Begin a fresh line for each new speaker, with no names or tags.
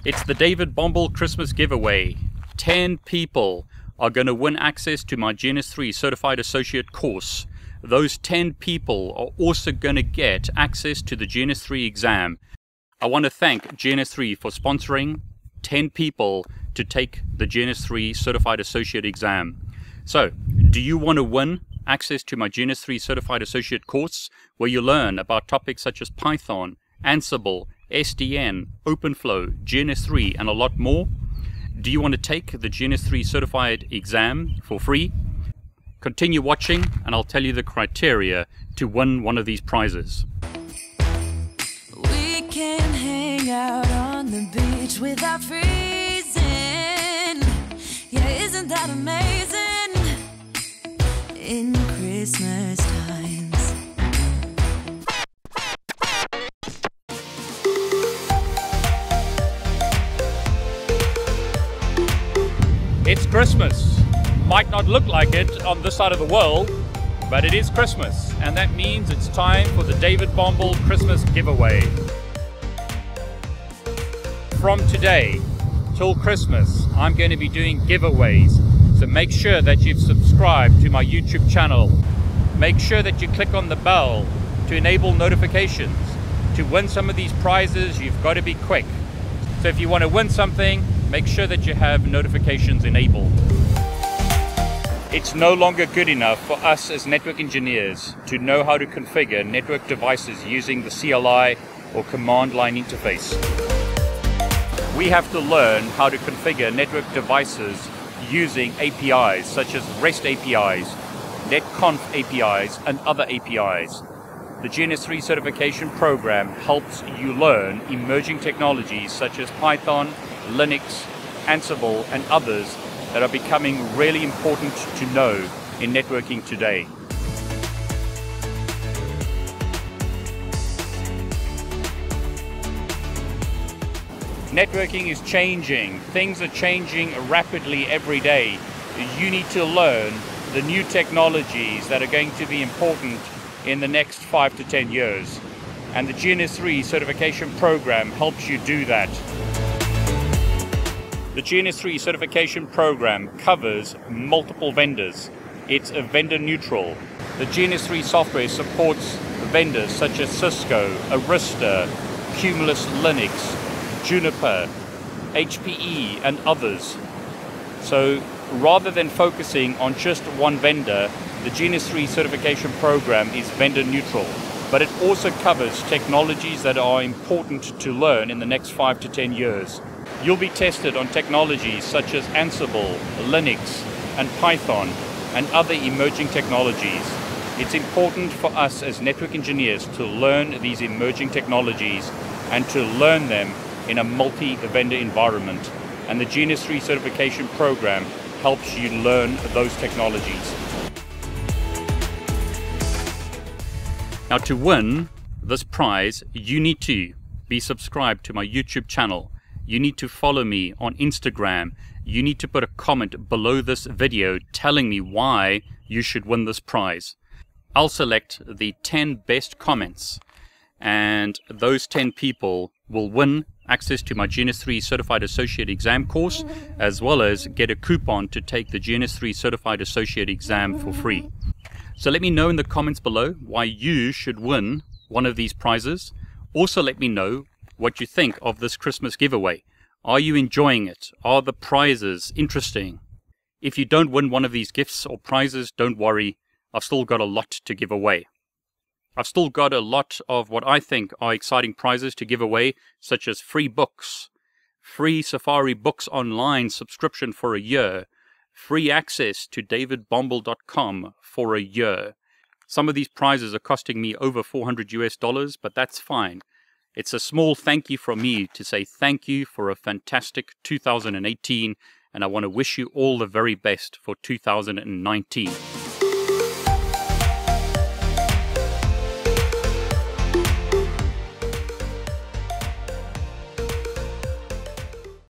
It's the David Bombal Christmas giveaway. 10 people are going to win access to my GNS3 Certified Associate course. Those 10 people are also going to get access to the GNS3 exam. I want to thank GNS3 for sponsoring 10 people to take the GNS3 Certified Associate exam. So, do you want to win access to my GNS3 Certified Associate course, where you learn about topics such as Python, Ansible, SDN, OpenFlow, GNS3, and a lot more? Do you want to take the GNS3 Certified exam for free? Continue watching and I'll tell you the criteria to win one of these prizes.
We can hang out on the beach without freezing. Yeah, isn't that amazing? In Christmas times.
It's Christmas. Might not look like it on this side of the world, but it is Christmas, and that means it's time for the David Bombal Christmas giveaway. From today till Christmas, I'm going to be doing giveaways, so make sure that you've subscribed to my YouTube channel. Make sure that you click on the bell to enable notifications. To win some of these prizes, you've got to be quick. So if you want to win something, make sure that you have notifications enabled. It's no longer good enough for us as network engineers to know how to configure network devices using the CLI or command line interface. We have to learn how to configure network devices using APIs such as REST APIs, netconf APIs, and other APIs. The GNS3 certification program helps you learn emerging technologies such as Python, Linux, Ansible, and others that are becoming really important to know in networking today. Networking is changing. Things are changing rapidly every day. You need to learn the new technologies that are going to be important in the next 5 to 10 years. And the GNS3 certification program helps you do that. The GNS3 certification program covers multiple vendors. It's a vendor neutral. The GNS3 software supports vendors such as Cisco, Arista, Cumulus Linux, Juniper, HPE, and others. So rather than focusing on just one vendor, the GNS3 certification program is vendor neutral, but it also covers technologies that are important to learn in the next 5 to 10 years. You'll be tested on technologies such as Ansible, Linux, and Python, and other emerging technologies. It's important for us as network engineers to learn these emerging technologies and to learn them in a multi-vendor environment. And the GNS3 certification program helps you learn those technologies. Now, to win this prize, you need to be subscribed to my YouTube channel. You need to follow me on Instagram. You need to put a comment below this video telling me why you should win this prize. I'll select the 10 best comments, and those 10 people will win access to my GNS3 Certified Associate exam course, as well as get a coupon to take the GNS3 Certified Associate exam for free. So let me know in the comments below why you should win one of these prizes. Also let me know what you think of this Christmas giveaway. Are you enjoying it? Are the prizes interesting? If you don't win one of these gifts or prizes, don't worry. I've still got a lot to give away. I've still got a lot of what I think are exciting prizes to give away, such as free books, free Safari Books Online subscription for a year, free access to davidbombal.com for a year. Some of these prizes are costing me over $400 US, but that's fine. It's a small thank you from me to say thank you for a fantastic 2018, and I want to wish you all the very best for 2019.